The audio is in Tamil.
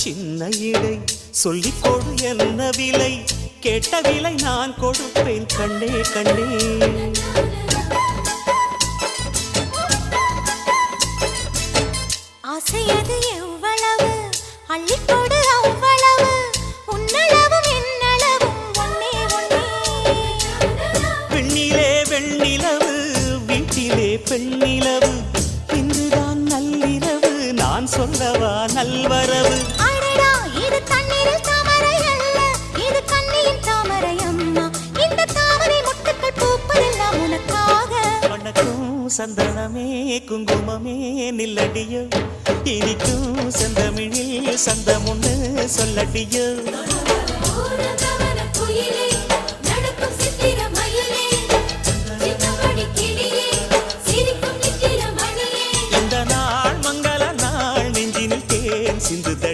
சின்ன இடை சொல்லிக் கொடு என்ன விலை, கேட்ட விலை நான் கொடுப்பேன் கண்ணே கண்ணே. ஆசையது எவ்வளவு அள்ளிக்கொடு அவ்வளவு, உன்னளவும் என்னளவும் ஒன்னே ஒன்னே. பெண்ணிலே வெண்ணிலவு வீட்டிலே பெண்ணிலவு, இன்றுதான் நள்ளிரவு நான் சொல்லவா நல்வரவு. அடடா இது தண்ணீரில் தாமரை அல்ல, இது கண்ணியின் தாமரை அம்மா. இந்த தாமரை முட்டுக்கள் பூப்பதெல்லாம் உனக்காக. வணக்கம் சந்தனமே குங்குமமே நில்லடியோ, இனிக்கும் செந்தமிழில் சந்தமுன்னு சொல்லடியோ.